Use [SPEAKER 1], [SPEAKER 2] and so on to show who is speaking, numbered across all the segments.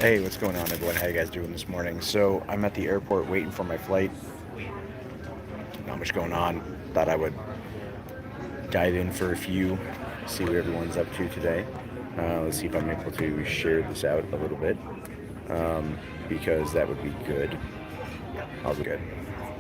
[SPEAKER 1] Hey, what's going on, everyone? How you guys doing this morning? So I'm at the airport waiting for my flight. Not much going on. Thought I would dive in for a few, see what everyone's up to today. Let's see if I'm able to share this out a little bit, because that would be good. I'll be good.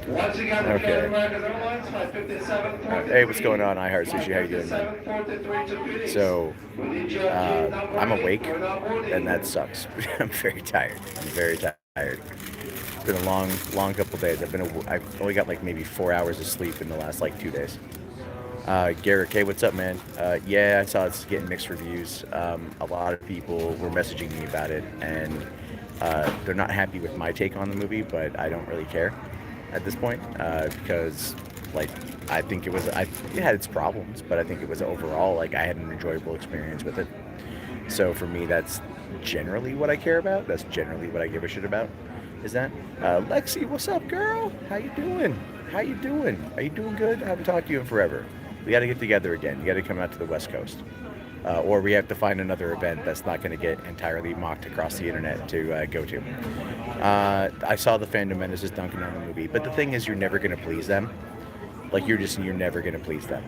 [SPEAKER 2] Once again,
[SPEAKER 1] Okay.
[SPEAKER 2] American Airlines, flight 5743.
[SPEAKER 1] Hey, what's going on, iHeart Sushi? How you doing, man?
[SPEAKER 2] 5743 to Phoenix.
[SPEAKER 1] So
[SPEAKER 2] We need your gate number
[SPEAKER 1] I'm
[SPEAKER 2] 8.
[SPEAKER 1] awake,
[SPEAKER 2] We're not boarding.
[SPEAKER 1] and that sucks. I'm very tired. I'm very tired. It's been a long couple days. I've only got like maybe 4 hours of sleep in the last like 2 days. Garrick, hey, what's up, man? Yeah, I saw it's getting mixed reviews. A lot of people were messaging me about it, and they're not happy with my take on the movie, but I don't really care at this point, because like I think it had its problems, but I think it was overall like I had an enjoyable experience with it. So for me, that's generally what I care about. That's generally what I give a shit about. Is that Lexi? What's up, girl? How you doing? How you doing? Are you doing good? I haven't talked to you in forever. We got to get together again. You got to come out to the West Coast, or we have to find another event that's not going to get entirely mocked across the internet to go to. I saw the fandom menaces dunking on the movie, but the thing is, you're never going to please them. Like you're never going to please them.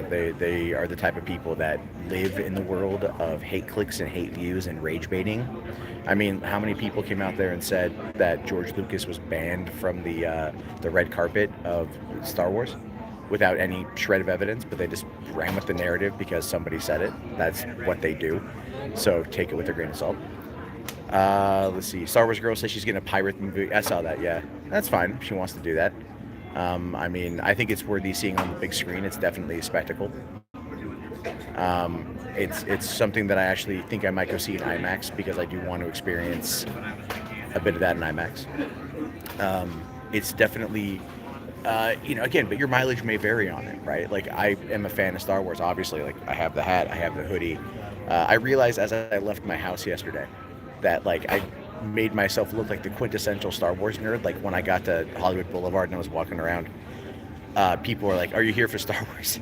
[SPEAKER 1] They are the type of people that live in the world of hate clicks and hate views and rage baiting. I mean, how many people came out there and said that George Lucas was banned from the red carpet of Star Wars without any shred of evidence, but they just ran with the narrative because somebody said it. That's what they do. So take it with a grain of salt. Let's see. Star Wars girl says she's getting a pirate movie. I saw that. Yeah, that's fine. She wants to do that. I mean, I think it's worthy seeing on the big screen. It's definitely a spectacle. It's something that I actually think I might go see in IMAX because I do want to experience a bit of that in IMAX. It's definitely, again, but your mileage may vary on it, right? Like I am a fan of Star Wars, obviously. Like I have the hat, I have the hoodie. I realized as I left my house yesterday that like I made myself look like the quintessential Star Wars nerd. Like when I got to Hollywood Boulevard and I was walking around, people were like, "Are you here for Star Wars?"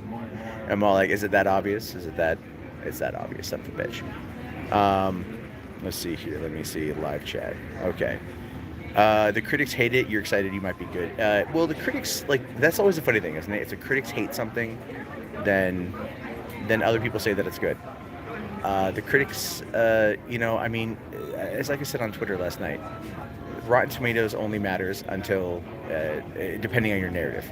[SPEAKER 1] I'm all like, "Is it that obvious? It's that obvious, son of a bitch." Let's see here. Let me see live chat. Okay. The critics hate it. You're excited. You might be good. Well, the critics like that's always a funny thing, isn't it? If the critics hate something, then other people say that it's good. The critics, I mean, as like I said on Twitter last night, Rotten Tomatoes only matters until, depending on your narrative.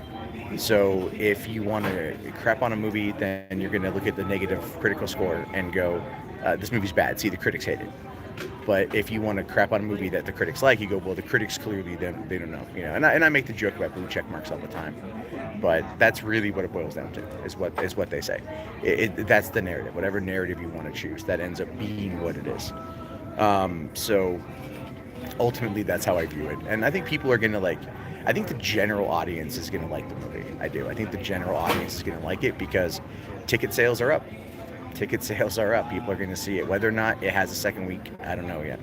[SPEAKER 1] So if you want to crap on a movie, then you're going to look at the negative critical score and go, this movie's bad. See, the critics hate it. But if you want to crap on a movie that the critics like, you go, well, the critics clearly they don't know, And I make the joke about blue check marks all the time, but that's really what it boils down to is what they say. That's the narrative, whatever narrative you want to choose, that ends up being what it is. So ultimately, that's how I view it, and I think people are gonna like. I think the general audience is gonna like the movie. I do. I think the general audience is gonna like it because ticket sales are up. Ticket sales are up. People are going to see it. Whether or not it has a second week, I don't know yet.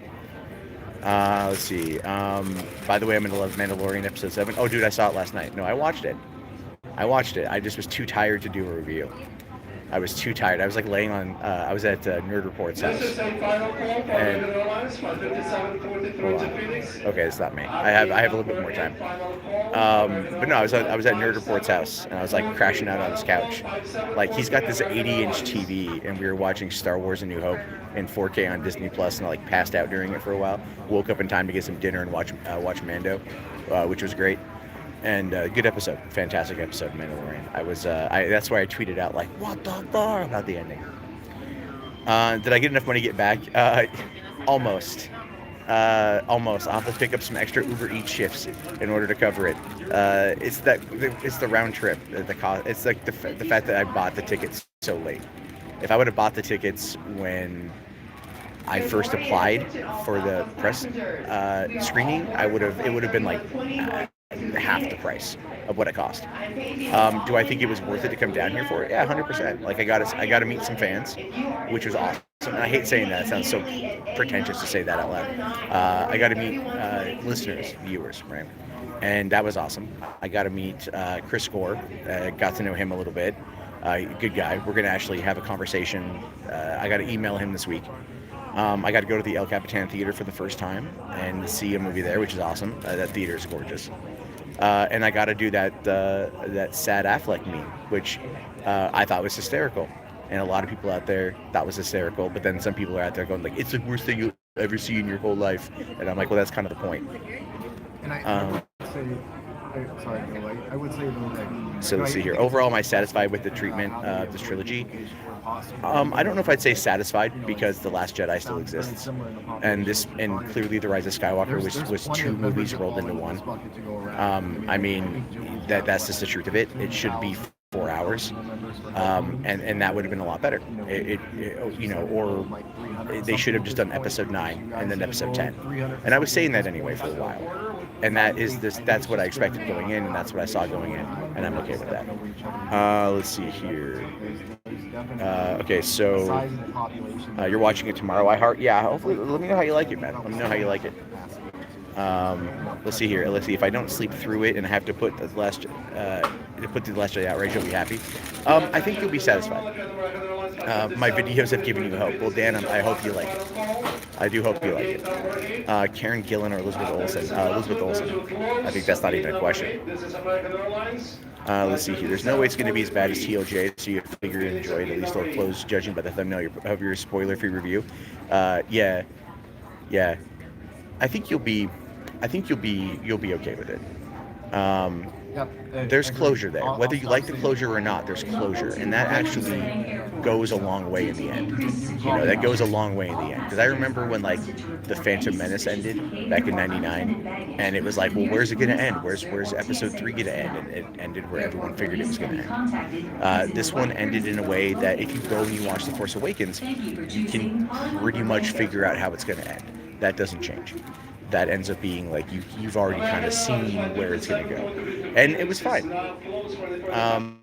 [SPEAKER 1] Let's see. By the way, I'm going to love Mandalorian episode 7. Oh, dude, I saw it last night. No, I watched it. I just was too tired to do a review. I was too tired. I was like laying on. I was at Nerd Report's house.
[SPEAKER 2] This is a final call for
[SPEAKER 1] And-
[SPEAKER 2] American Airlines, flight 5743 to Phoenix.
[SPEAKER 1] Okay, it's not me. I have a little bit more time. But no, I was at Nerd Report's house and I was like crashing out on his couch. Like he's got this 80-inch TV and we were watching Star Wars: A New Hope in 4K on Disney Plus and I like passed out during it for a while. Woke up in time to get some dinner and watch Mando, which was great. And good episode, fantastic episode, Mandalorian. That's why I tweeted out like, "What the fuck?" about the ending. Did I get enough money to get back? Almost. Almost. I'll have to pick up some extra Uber Eats shifts in order to cover it. It's the round trip, the cost. It's like the fact that I bought the tickets so late. If I would have bought the tickets when I first applied for the press screening, it would have been like half the price of what it cost. Do I think it was worth it to come down here for it? Yeah, 100%. Like I got to meet some fans, which was awesome. And I hate saying that; it sounds so pretentious to say that out loud. I got to meet listeners, viewers, right? And that was awesome. I got to meet Chris Gore. Got to know him a little bit. Good guy. We're gonna actually have a conversation. I got to email him this week. I got to go to the El Capitan Theater for the first time and see a movie there, which is awesome. That theater is gorgeous. And I got to do that sad Affleck meme, which I thought was hysterical. And a lot of people out there thought was hysterical, but then some people are out there going like, it's the worst thing you'll ever see in your whole life. And I'm like, well, that's kind of the point.
[SPEAKER 3] And I would say, sorry, Bill, I would say though that.
[SPEAKER 1] So let's see here. Overall, am I satisfied with the treatment of this trilogy? I don't know if I'd say satisfied because The Last Jedi still exists, and clearly The Rise of Skywalker was two movies rolled into one. I mean, that's just the truth of it. It should be 4 hours, and that would have been a lot better. Or they should have just done episode 9 and then episode 10. And I was saying that anyway for a while. And that's what I expected going in, and that's what I saw going in, and I'm okay with that. Let's see here. Okay, so you're watching it tomorrow, iHeart? Yeah, hopefully. Let me know how you like it, man. Let me know how you like it. Let's see here. Let's see if I don't sleep through it and I have to put the last Jedi out. Rachel will be happy. I think you'll be satisfied. My videos have given you hope. Well, Dan, I hope you like it. I do hope you like it. Karen Gillan or Elizabeth Olsen? Elizabeth Olsen. I think that's not even a question. Let's see here. There's no way it's going to be as bad as TLJ, so you figure you enjoy it. At least I'll close judging by the thumbnail of your spoiler-free review. Yeah. I think you'll be okay with it. There's closure there. Whether you like the closure or not, there's closure, and that actually goes a long way in the end. That goes a long way in the end. Because I remember when like the Phantom Menace ended back in '99, and it was like, well, where's it gonna end? Where's Episode 3 gonna end? And it ended where everyone figured it was gonna end. This one ended in a way that if you go and you watch The Force Awakens, you can pretty much figure out how it's gonna end. That doesn't change. That ends up being like you've already kind of seen where it's gonna go, and it was fine.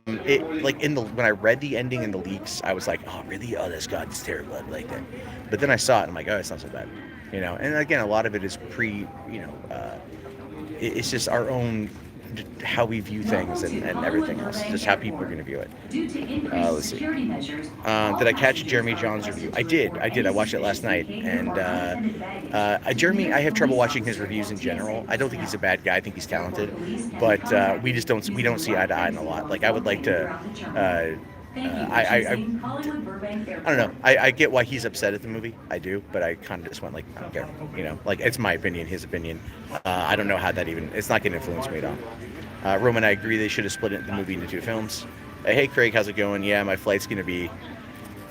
[SPEAKER 1] When I read the ending in the leaks, I was like, oh really? Oh, this God's terrible. I like that. But then I saw it, and I'm like, oh, it's not so bad, And again, a lot of it is it's just our own how we view things and everything else, just how people are going to view it. Let's see. Did I catch Jeremy John's review? I did. I watched it last night, and Jeremy, I have trouble watching his reviews in general. I don't think he's a bad guy. I think he's talented, but we don't see eye to eye in a lot. Like I would like to. I don't know. I get why he's upset at the movie. I do, but I kind of just went like, I don't care. Like it's my opinion, his opinion. I don't know how that it's not going to influence me at all. Roman, I agree they should have split the movie into 2 films. Hey Craig, how's it going? Yeah, my flight's going to be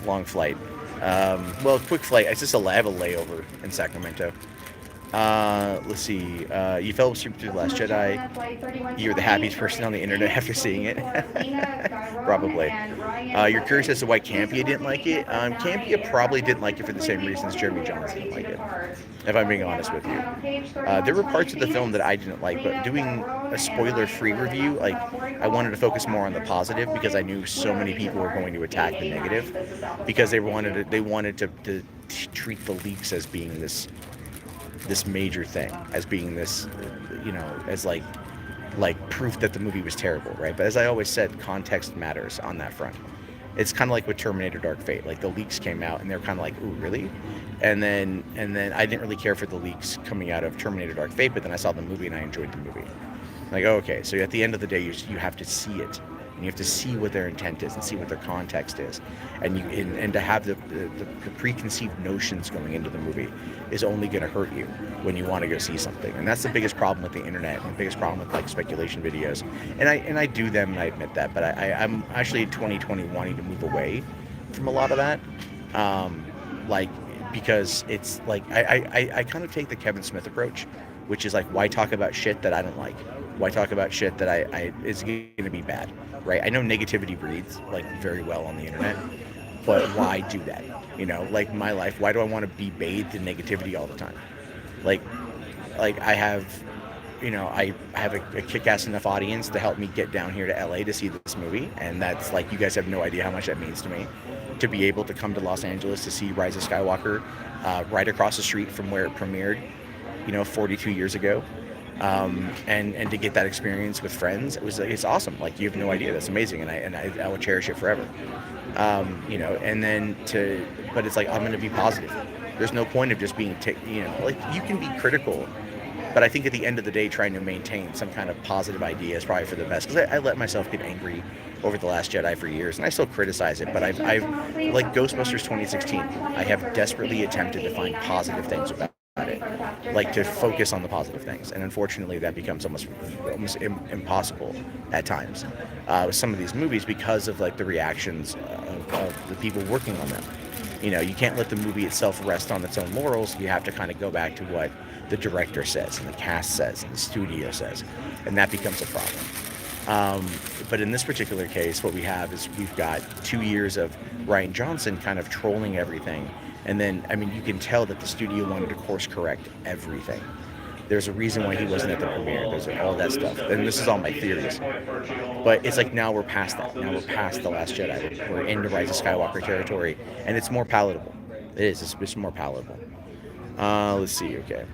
[SPEAKER 1] long flight. Well, quick flight. I have a layover in Sacramento. Let's see. You fell asleep through The Last Jedi. You're the happiest person on the internet after seeing it. Probably. You're curious as to why Campia didn't like it. Campia probably didn't like it for the same reasons Jeremy Jahns didn't like it, if I'm being honest with you. There were parts of the film that I didn't like, but doing a spoiler-free review, like I wanted to focus more on the positive because I knew so many people were going to attack the negative because they wanted to treat the leaks as being this major thing, as being this, as like proof that the movie was terrible, right? But as I always said, context matters on that front. It's kind of like with Terminator Dark Fate. Like the leaks came out and they're kind of like, ooh, really? And then I didn't really care for the leaks coming out of Terminator Dark Fate, but then I saw the movie and I enjoyed the movie. Like, oh, okay, so at the end of the day, you have to see it. And you have to see what their intent is and see what their context is, and to have the preconceived notions going into the movie is only going to hurt you when you want to go see something. And that's the biggest problem with the internet, and the biggest problem with like speculation videos. And I do them, and I admit that, but I'm actually in 2020 wanting to move away from a lot of that, because it's like I kind of take the Kevin Smith approach, which is like, why talk about shit that I don't like? Why talk about shit that I is going to be bad, right? I know negativity breeds like very well on the internet, but why do that? Like my life, why do I want to be bathed in negativity all the time? Like I have, I have a kick-ass enough audience to help me get down here to LA to see this movie, and that's like, you guys have no idea how much that means to me, to be able to come to Los Angeles to see Rise of Skywalker, right across the street from where it premiered, 42 years ago. And to get that experience with friends, it's awesome. Like, you have no idea. That's amazing, and I will cherish it forever. But it's like, I'm going to be positive. There's no point of just being, like you can be critical, but I think at the end of the day, trying to maintain some kind of positive idea is probably for the best. Because I let myself get angry over The Last Jedi for years, and I still criticize it. But I've like Ghostbusters 2016, I have desperately attempted to find positive things about it, like to focus on the positive things, and unfortunately, that becomes almost impossible at times with some of these movies because of like the reactions of the people working on them. You can't let the movie itself rest on its own laurels. You have to kind of go back to what the director says and the cast says and the studio says, and that becomes a problem. But in this particular case, what we have is we've got 2 years of Rian Johnson kind of trolling everything, and then you can tell that the studio wanted to course correct everything. There's a reason why he wasn't at the premiere. There's all that stuff, and this is all my theories. But it's like now we're past that. Now we're past The Last Jedi. We're into Rise of Skywalker territory, and it's more palatable. It is. It's more palatable. Let's see. Okay.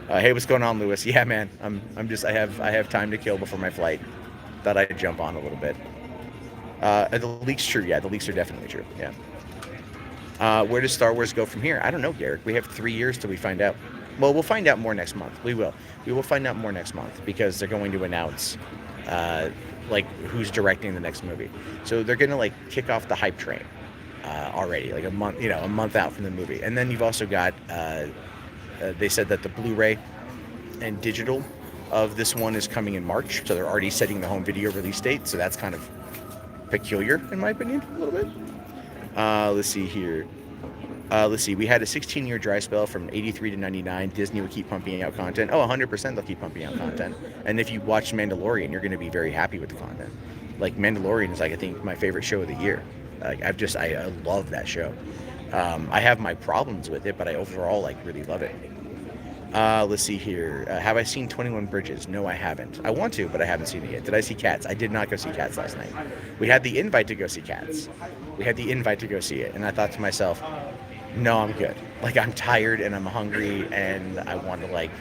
[SPEAKER 1] Hey, what's going on, Lewis? Yeah, man. I have time to kill before my flight. Thought I'd jump on a little bit. The leak's true. Yeah, the leaks are definitely true. Yeah. Where does Star Wars go from here? I don't know, Garrick. We have 3 years till we find out. Well, we'll find out more next month. We will find out more next month because they're going to announce like who's directing the next movie. So they're going to like kick off the hype train already, like a month out from the movie. And then you've also got they said that the Blu-ray and digital of this one is coming in March. So they're already setting the home video release date. So that's kind of peculiar in my opinion, a little bit. Let's see here. We had a 16-year dry spell from 83 to 99. Disney would keep pumping out content. 100% they'll keep pumping out content. And if you watch Mandalorian, you're going to be very happy with the content. Like, Mandalorian is, like, I think, my favorite show of the year. Like, I love that show. I have my problems with it, but I overall, like, really love it. Let's see here. Have I seen 21 Bridges? No, I haven't. I want to, but I haven't seen it yet. Did I see Cats? I did not go see Cats last night. We had the invite to go see Cats. We had the invite to go see it, and I thought to myself, no, I'm good. Like, I'm tired and I'm hungry and I want to like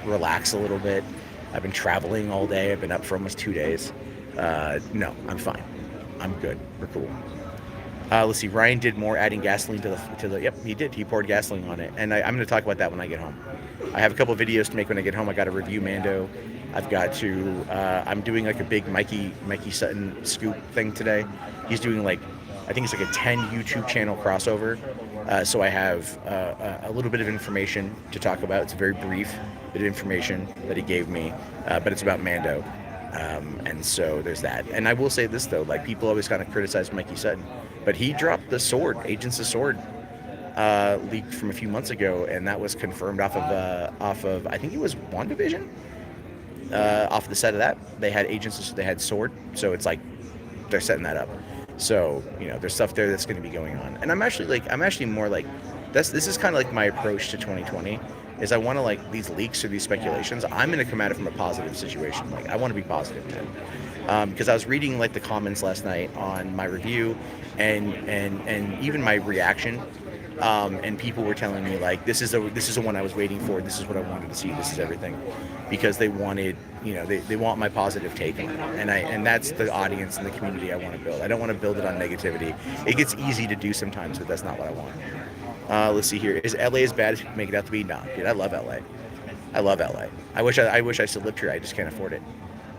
[SPEAKER 1] relax a little bit. I've been traveling all day. I've been up for almost 2 days. No, I'm fine. I'm good. We're cool. Let's see. Ryan did more adding gasoline to the. Yep, he did. He poured gasoline on it, and I'm going to talk about that when I get home. I have a couple videos to make when I get home. I got to review Mando. I've got to. I'm doing like a big Mikey Sutton scoop thing today. He's doing like, I think it's like a 10 YouTube channel crossover. So I have a little bit of information to talk about. It's a very brief bit of information that he gave me, but it's about Mando. And so there's that. And I will say this, though, like people always kind of criticize Mikey Sutton, but he dropped the Sword, Agents of Sword, leak from a few months ago, and that was confirmed off of I think it was WandaVision. Off the set of that, they had Sword, so it's like they're setting that up. So, there's stuff there that's going to be going on. And I'm actually more like, this is kind of like my approach to 2020, is I want to like these leaks or these speculations. I'm going to come at it from a positive situation. Like, I want to be positive, man. Because I was reading like the comments last night on my review and even my reaction. And people were telling me like, this is the one I was waiting for. This is what I wanted to see. This is everything, because they wanted, they want my positive take on it, and that's the audience and the community I want to build. I don't want to build it on negativity. It gets easy to do sometimes, but that's not what I want. Let's see here. Is LA as bad as people make it out to be? No, dude. I love LA. I love LA. I wish I still lived here. I just can't afford it.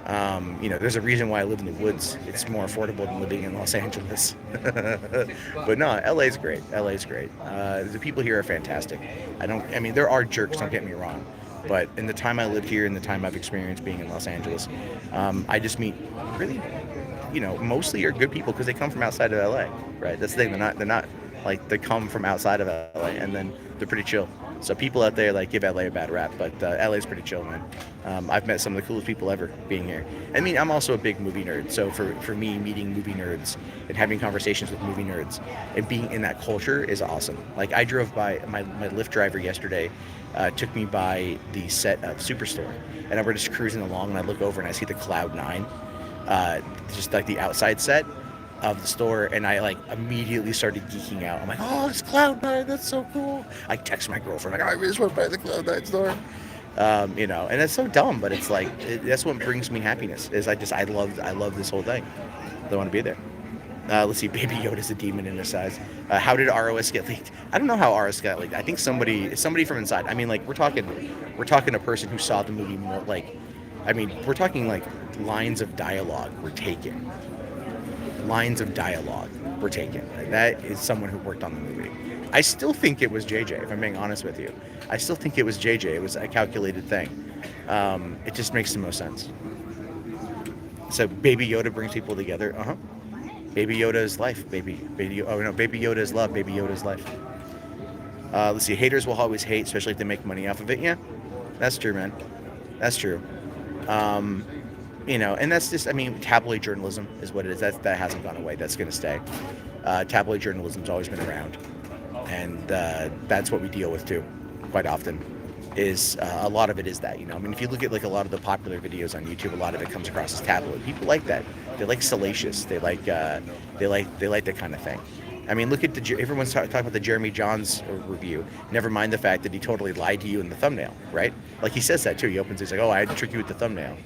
[SPEAKER 1] There's a reason why I live in the woods. It's more affordable than living in Los Angeles. But no, LA's great. LA's great. The people here are fantastic. There are jerks, don't get me wrong. But in the time I lived here and the time I've experienced being in Los Angeles, I just meet really, mostly are good people because they come from outside of LA, right? That's the thing. They're not like, they come from outside of LA and then they're pretty chill. So people out there like give LA a bad rap, but LA's pretty chill, man. I've met some of the coolest people ever being here. I'm also a big movie nerd. So for me, meeting movie nerds and having conversations with movie nerds and being in that culture is awesome. Like, I drove by, my Lyft driver yesterday took me by the set of Superstore, and I were just cruising along and I look over and I see the Cloud 9, just like the outside set of the store, and I like immediately started geeking out. I'm like, oh, it's Cloud9, that's so cool. I text my girlfriend like, I really just want to buy the Cloud9 store. And it's so dumb, but it's like that's what brings me happiness. Is I love this whole thing. I want to be there. Let's see, Baby Yoda's a demon in his size. How did ROS get leaked? I don't know how ROS got leaked. I think somebody from inside. I mean, like we're talking a person who saw the movie more. Like, I mean, we're talking like lines of dialogue were taken. Lines of dialogue were taken. Like, that is someone who worked on the movie. I still think it was JJ. If I'm being honest with you, I still think it was JJ. It was a calculated thing. It just makes the most sense. So Baby Yoda brings people together. Baby Yoda is life, baby. Oh no, Baby Yoda is love. Baby Yoda is life. Let's see. Haters will always hate, especially if they make money off of it. Yeah, that's true, man. That's true. And that's just. I mean, tabloid journalism is what it is. That hasn't gone away. That's going to stay. Tabloid journalism's always been around, and that's what we deal with too, quite often. Is a lot of it is that, I mean, if you look at like a lot of the popular videos on YouTube, a lot of it comes across as tabloid. People like that. They like salacious. They like that kind of thing. I mean, look at everyone's talking about the Jeremy Jahns review. Never mind the fact that he totally lied to you in the thumbnail, right? Like he says that too. He opens, he's like, "Oh, I had to trick you with the thumbnail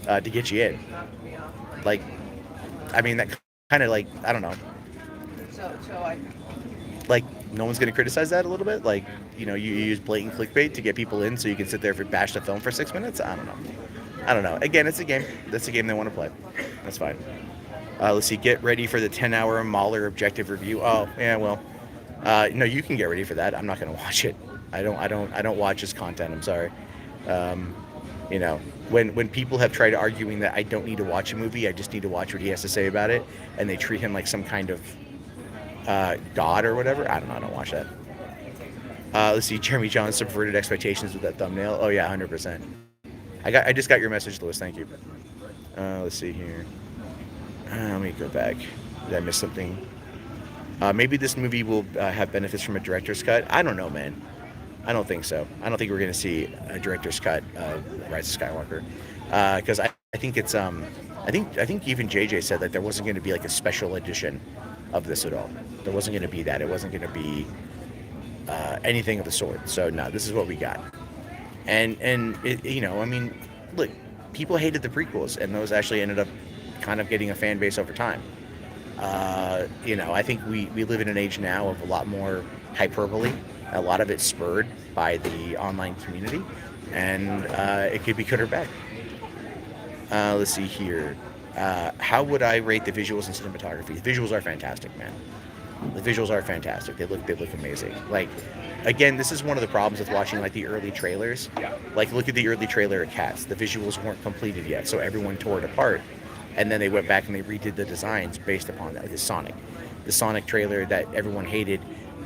[SPEAKER 1] to get you in." Like, I mean, that kind of like, I don't know. Like, no one's going to criticize that a little bit? Like, you use blatant clickbait to get people in so you can sit there and bash the film for 6 minutes? I don't know. Again, it's a game. That's a game they want to play. That's fine. Let's see. Get ready for the 10-hour Mahler objective review. Oh, yeah, well. No, you can get ready for that. I'm not going to watch it. I don't watch his content. I'm sorry. When people have tried arguing that I don't need to watch a movie, I just need to watch what he has to say about it, and they treat him like some kind of God or whatever. I don't watch that. Let's see. Jeremy Jahns subverted expectations with that thumbnail. Oh yeah, 100%. I just got your message, Louis. Thank you. Let's see here. Let me go back. Did I miss something? Maybe this movie will have benefits from a director's cut. I don't know, man. I don't think so. I don't think we're going to see a director's cut of Rise of Skywalker, because I think it's I think even JJ said that there wasn't going to be like a special edition of this at all. There wasn't going to be that. It wasn't going to be anything of the sort. So no, this is what we got. And it, I mean, look, people hated the prequels, and those actually ended up kind of getting a fan base over time. I think we live in an age now of a lot more hyperbole. A lot of it spurred by the online community, and it could be good or bad. Let's see here. How would I rate the visuals and cinematography? The visuals are fantastic, man. The visuals are fantastic. They look amazing. Like, again, this is one of the problems with watching like the early trailers. Like, look at the early trailer of Cats. The visuals weren't completed yet, so everyone tore it apart, and then they went back and they redid the designs based upon that. The Sonic trailer that everyone hated,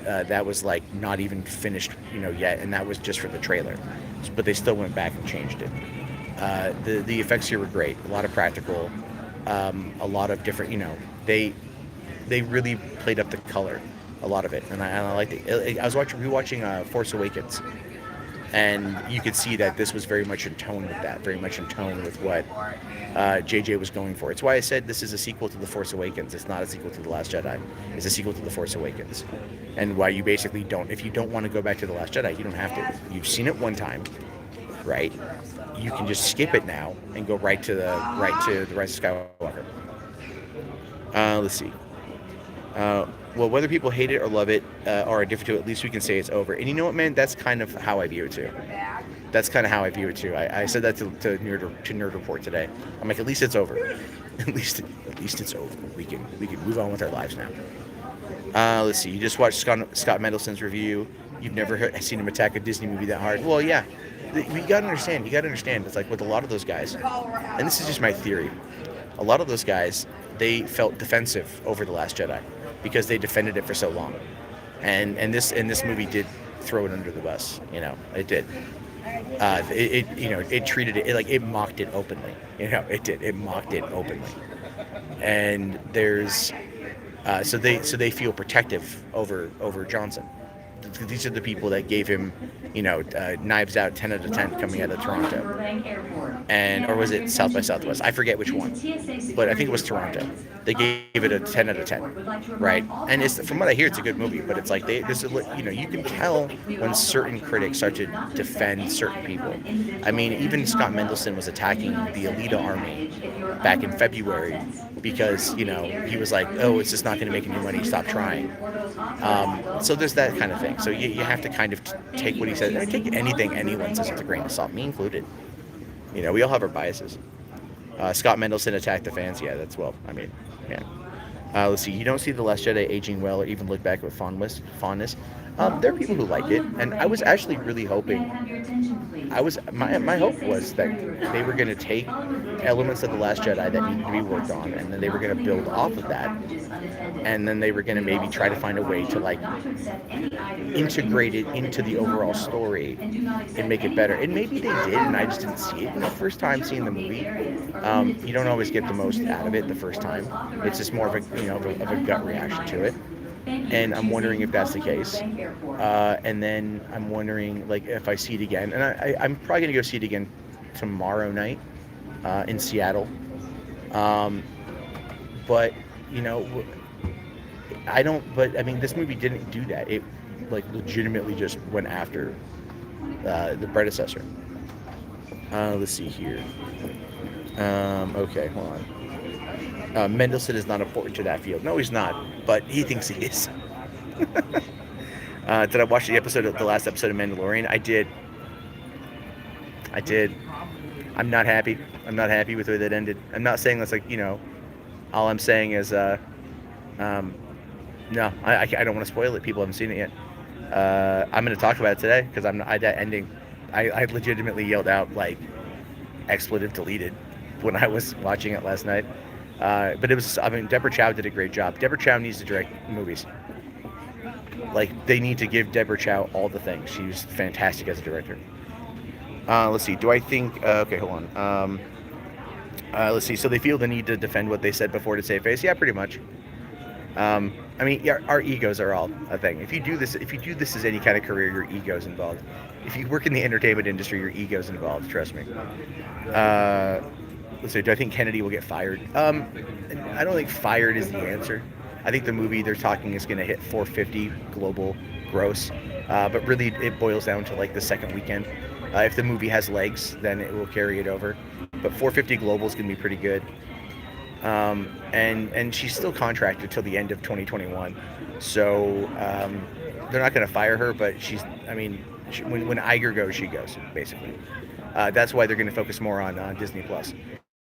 [SPEAKER 1] that was like not even finished, yet, and that was just for the trailer. But they still went back and changed it. The effects here were great. A lot of practical. A lot of different, they really played up the color, a lot of it, and I liked it. I was rewatching Force Awakens, and you could see that this was very much in tone with that, very much in tone with what JJ was going for. It's why I said this is a sequel to The Force Awakens. It's not a sequel to The Last Jedi. It's a sequel to The Force Awakens, and why you basically if you don't want to go back to The Last Jedi, you don't have to. You've seen it one time, right? You can just skip it now and go right to the Rise of Skywalker. Let's see. Well, whether people hate it or love it or are different to it, at least we can say it's over. And you know what, man? That's kind of how I view it too. I said that to Nerd Report today. I'm like, at least it's over. at least it's over. We can move on with our lives now. Let's see. You just watched Scott Mendelsohn's review. You've never seen him attack a Disney movie that hard. Well, yeah. You gotta understand. It's like with a lot of those guys, and this is just my theory. A lot of those guys, they felt defensive over The Last Jedi because they defended it for so long, and this movie did throw it under the bus. It did. It treated it like it mocked it openly. It did. It mocked it openly, and there's so they feel protective over Johnson. These are the people that gave him, Knives Out 10 out of 10 coming out of Toronto. and or was it South by Southwest? I forget which one, but I think it was Toronto. They gave it a 10 out of 10, right? And it's from what I hear, it's a good movie, but it's like this is, you know, you can tell when certain critics start to defend certain people. I mean, even Scott Mendelson was attacking the Alita army back in February because, you know, he was like, oh, it's just not going to make any money, stop trying. So there's that kind of thing. So you have to kind of take what he says. I take anything anyone says with a grain of salt, me included. You know, we all have our biases. Scott Mendelson attacked the fans. Yeah, that's, well, I mean, yeah. Let's see. You don't see The Last Jedi aging well or even look back with fondness. There are people who like it, and I was actually really hoping. My hope was that they were going to take elements of The Last Jedi that needed to be worked on, and then they were going to build off of that, and then they were going to maybe try to find a way to like integrate it into the overall story and make it better. And maybe they did, and I just didn't see it. The first time seeing the movie, you don't always get the most out of it the first time. It's just more of a, you know, of a gut reaction to it. And I'm wondering if that's the case. And then I'm wondering, like, if I see it again. And I'm probably going to go see it again tomorrow night in Seattle. But, you know, but I mean, this movie didn't do that. It, like, legitimately just went after the predecessor. Let's see here. Okay, hold on. Mendelsohn is not important to that field. No, he's not, but he thinks he is. Did I watch the last episode of Mandalorian? I did. I'm not happy. I'm not happy with the way that ended. I'm not saying that's like, you know, all I'm saying is, no, I don't want to spoil it. People haven't seen it yet. I'm going to talk about it today because that ending, I legitimately yelled out like expletive deleted when I was watching it last night. But it was, I mean, Deborah Chow did a great job. Deborah Chow needs to direct movies. Like, they need to give Deborah Chow all the things. She's fantastic as a director. Let's see. Do I think... okay, hold on. Let's see. So they feel the need to defend what they said before to save face? Yeah, pretty much. I mean, yeah, our egos are all a thing. If you do this as any kind of career, your ego's involved. If you work in the entertainment industry, your ego's involved. Trust me. Let's see, do I think Kennedy will get fired? I don't think fired is the answer. I think the movie they're talking is going to hit 450 global gross, but really it boils down to like the second weekend. If the movie has legs, then it will carry it over. But 450 global is going to be pretty good. And she's still contracted till the end of 2021, so they're not going to fire her. But she's, I mean, when Iger goes, she goes basically. That's why they're going to focus more on Disney Plus.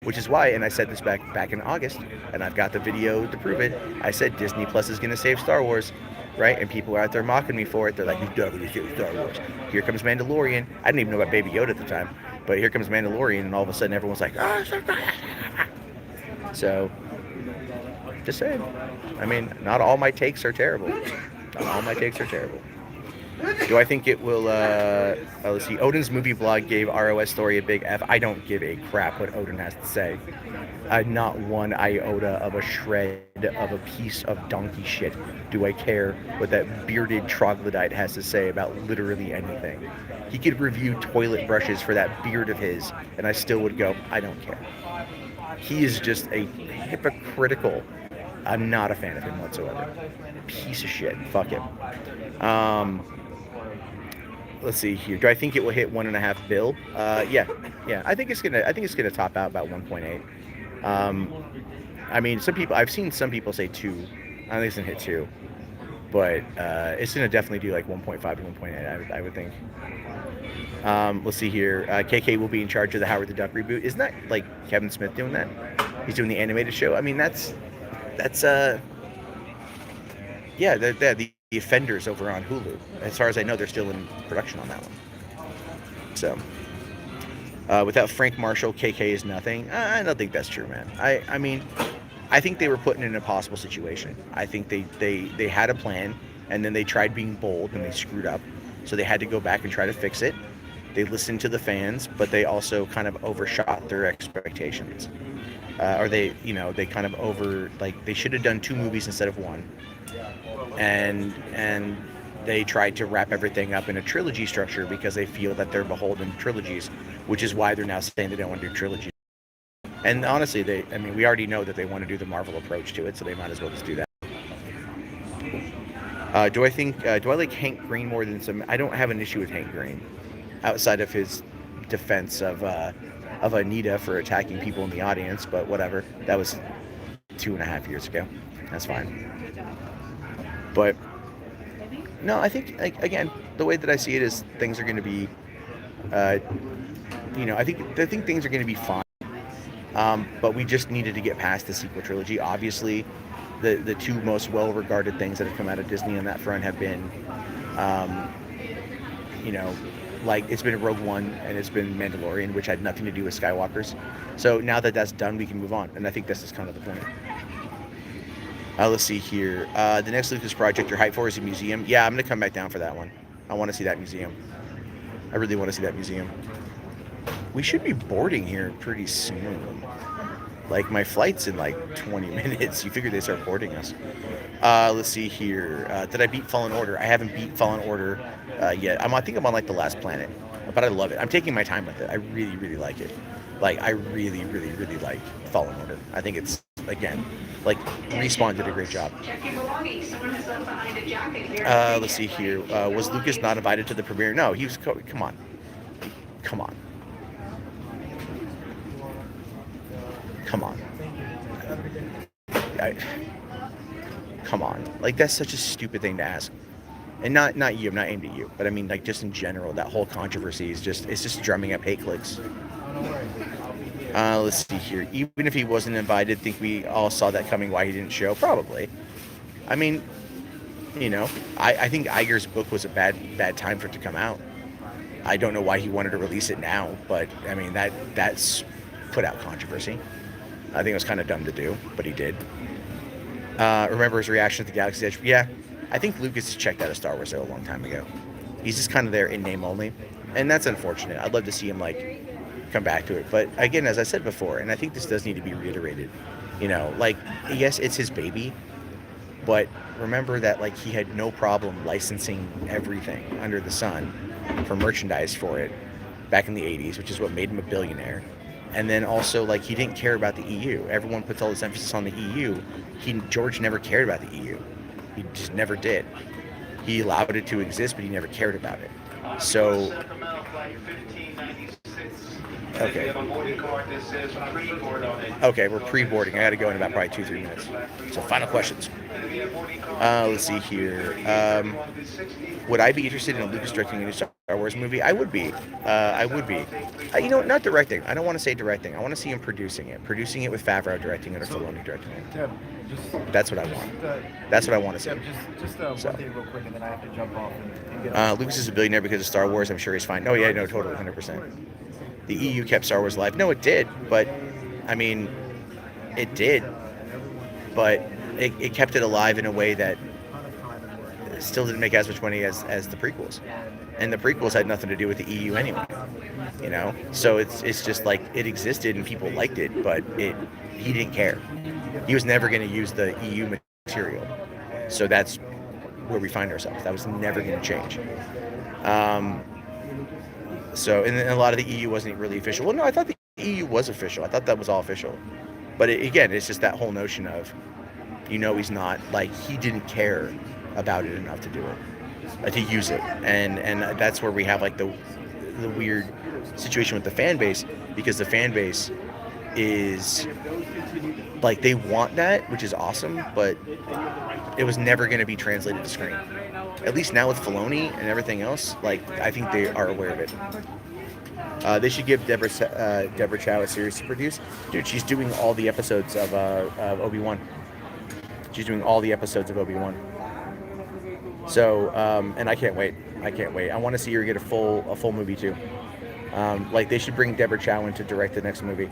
[SPEAKER 1] Which is why, and I said this back in August, and I've got the video to prove it. I said Disney Plus is going to save Star Wars, right? And people are out there mocking me for it. They're like, "You're going to save Star Wars." Here comes Mandalorian. I didn't even know about Baby Yoda at the time, but here comes Mandalorian, and all of a sudden everyone's like, "Oh, so." Just saying. I mean, not all my takes are terrible. Not all my takes are terrible. Do I think it will, let's see, Odin's movie blog gave ROS story a big F. I don't give a crap what Odin has to say. Not one iota of a shred of a piece of donkey shit do I care what that bearded troglodyte has to say about literally anything. He could review toilet brushes for that beard of his, and I still would go, I don't care. He is just a hypocritical. I'm not a fan of him whatsoever. Piece of shit. Fuck him. Let's see here. Do I think it will hit $1.5 billion? Yeah. I think it's gonna top out about 1.8. I mean, I've seen some people say 2. I think it's gonna hit 2, but it's gonna definitely do like 1.5 to 1.8. I would think. Let's see here. KK will be in charge of the Howard the Duck reboot. Isn't that like Kevin Smith doing that? He's doing the animated show. I mean, that's yeah. The Offenders over on Hulu. As far as I know, they're still in production on that one. So, without Frank Marshall, KK is nothing. I don't think that's true, man. I mean, I think they were put in an impossible situation. I think they had a plan, and then they tried being bold, and they screwed up. So they had to go back and try to fix it. They listened to the fans, but they also kind of overshot their expectations. Or they kind of they should have done 2 movies instead of 1. And they tried to wrap everything up in a trilogy structure because they feel that they're beholden to trilogies, which is why they're now saying they don't want to do trilogies. And honestly, we already know that they want to do the Marvel approach to it, so they might as well just do that. Do I like Hank Green more than some? I don't have an issue with Hank Green, outside of his defense of Anita for attacking people in the audience, but whatever. That was 2.5 years ago. That's fine. But no, I think again, the way that I see it is things are going to be, I think things are going to be fine. But we just needed to get past the sequel trilogy. Obviously, the two most well-regarded things that have come out of Disney on that front have been, it's been Rogue One and it's been Mandalorian, which had nothing to do with Skywalkers. So now that that's done, we can move on. And I think this is kind of the point. Let's see here. The next Lucas project you're hyped for is a museum. Yeah, I'm going to come back down for that one. I want to see that museum. I really want to see that museum. We should be boarding here pretty soon. Like, my flight's in like 20 minutes. You figure they start boarding us. Let's see here. Did I beat Fallen Order? I haven't beat Fallen Order yet. I think I'm on like the last planet, but I love it. I'm taking my time with it. I really, really like it. Like, I really, really, really like Fallen Order. I think it's, again, like, Respawn did a great job. Let's see here. Was Lucas not invited to the premiere? No, he was. Come on. Come on. Come on. Come on. Like, that's such a stupid thing to ask. And not you, I'm not aimed at you, but I mean, like, just in general, that whole controversy is just drumming up hate clicks. Let's see here. Even if he wasn't invited, think we all saw that coming, why he didn't show? Probably. I mean, I think Iger's book was a bad time for it to come out. I don't know why he wanted to release it now, but I mean, that's put out controversy. I think it was kind of dumb to do, but he did. Remember his reaction to the Galaxy's Edge? Yeah, I think Lucas checked out of Star Wars a long time ago. He's just kind of there in name only, and that's unfortunate. I'd love to see him come back to it, but again, as I said before, and I think this does need to be reiterated. Yes, it's his baby, but remember that he had no problem licensing everything under the sun for merchandise for it back in the 80s, which is what made him a billionaire. And then also, he didn't care about the EU. Everyone puts all this emphasis on the EU. George never cared about the EU. He just never did. He allowed it to exist, but he never cared about it. So, okay. Okay, we're pre-boarding. I got to go in about probably 2-3 minutes. So, final questions. Let's see here. Would I be interested in Lucas directing a new Star Wars movie? I would be. Not directing. I don't want to say directing. I want to see him producing it. Producing it with Favreau directing it or Filoni directing it. That's what I want. That's what I want to see.
[SPEAKER 3] Just one thing real quick, and then I have to jump off and get
[SPEAKER 1] Lucas is a billionaire because of Star Wars. I'm sure he's fine. Oh, yeah, no, totally, 100%. The EU kept Star Wars alive. No, it did. But, I mean, it did. But it kept it alive in a way that still didn't make as much money as the prequels. And the prequels had nothing to do with the EU anyway. So it's just it existed and people liked it, but he didn't care. He was never going to use the EU material. So that's where we find ourselves. That was never going to change. So, and a lot of the EU wasn't really official. Well, no, I thought the EU was official. I thought that was all official. But again, it's just that whole notion of, he's not, he didn't care about it enough to do it, to use it. And that's where we have, the weird situation with the fan base, because the fan base is, they want that, which is awesome, but it was never going to be translated to screen. At least now with Filoni and everything else, I think they are aware of it. They should give Deborah Chow a series to produce. Dude, she's doing all the episodes of Obi-Wan. She's doing all the episodes of Obi-Wan. So, and I can't wait. I want to see her get a full movie too. They should bring Deborah Chow in to direct the next movie.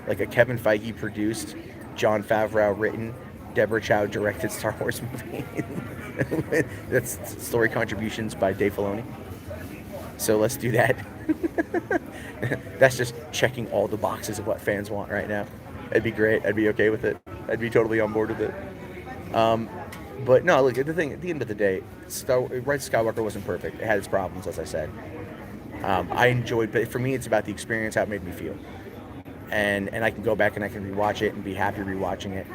[SPEAKER 1] A Kevin Feige produced, Jon Favreau written, Deborah Chow directed Star Wars movie. That's story contributions by Dave Filoni. So let's do that. That's just checking all the boxes of what fans want right now. It'd be great. I'd be okay with it. I'd be totally on board with it. But no, look, at the end of the day, Rise of Skywalker wasn't perfect. It had its problems, as I said. I enjoyed, but for me, it's about the experience, how it made me feel, and I can go back and I can rewatch it and be happy rewatching it.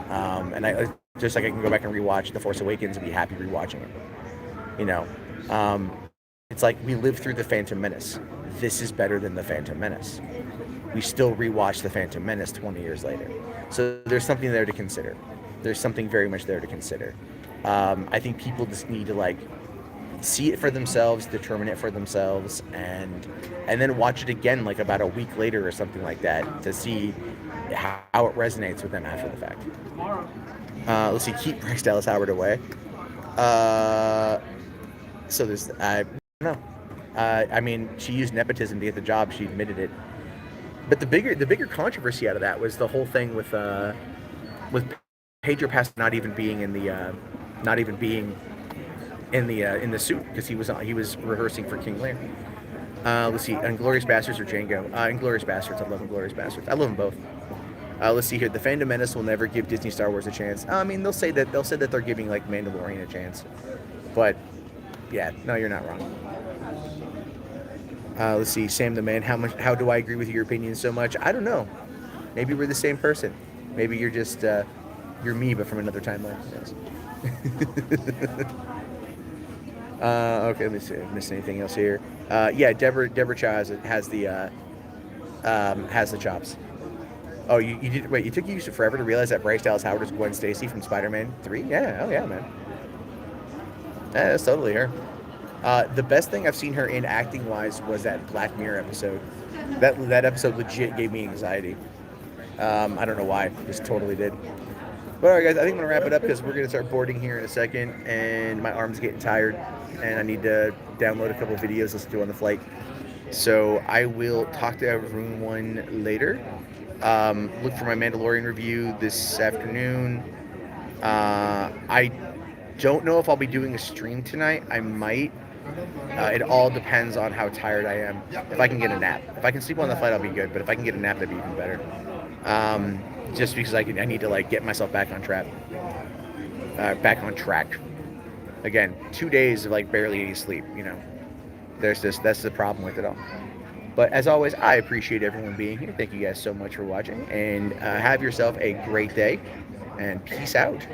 [SPEAKER 1] And I just like I can go back and rewatch The Force Awakens and be happy rewatching it. You know, um, it's like we lived through The Phantom Menace. This is better than The Phantom Menace. We still rewatch The Phantom Menace 20 years later. So there's something there to consider. There's something very much there to consider. I think people just need to like see it for themselves, determine it for themselves, and then watch it again like about a week later or something like that to see how it resonates with them after the fact. Let's see, keep Bryce Dallas Howard away. So there's I don't know. I mean, she used nepotism to get the job. She admitted it. But the bigger controversy out of that was the whole thing with Pedro Pascal not even being in the suit because he was rehearsing for King Lear. Let's see, Inglourious Basterds or Django? Inglourious Basterds. I love Inglourious Basterds. I love them both. Let's see here. The Phantom Menace will never give Disney Star Wars a chance. I mean, they'll say that they're giving like Mandalorian a chance, but yeah, no, you're not wrong. Let's see, Sam the Man. How do I agree with your opinion so much? I don't know. Maybe we're the same person. Maybe you're just you're me, but from another timeline. Yes. Okay, let me see. If I missed anything else here? Yeah, Deborah Chow has the chops. Oh, you did. Wait, you took forever to realize that Bryce Dallas Howard is Gwen Stacy from Spider-Man 3? Yeah, oh yeah, man. Yeah, that's totally her. The best thing I've seen her in acting-wise was that Black Mirror episode. That episode legit gave me anxiety. I don't know why, just totally did. But all right, guys, I think I'm gonna wrap it up because we're gonna start boarding here in a second, and my arm's getting tired, and I need to download a couple videos, listen to on the flight. So I will talk to everyone later. Look for my Mandalorian review this afternoon. I don't know if I'll be doing a stream tonight. I might. It all depends on how tired I am. If I can get a nap. If I can sleep on the flight, I'll be good. But if I can get a nap, that'd be even better. Just because I need to like get myself back on track. Again, 2 days of like barely any sleep. You know, that's the problem with it all. But as always, I appreciate everyone being here. Thank you guys so much for watching, and have yourself a great day. And peace out.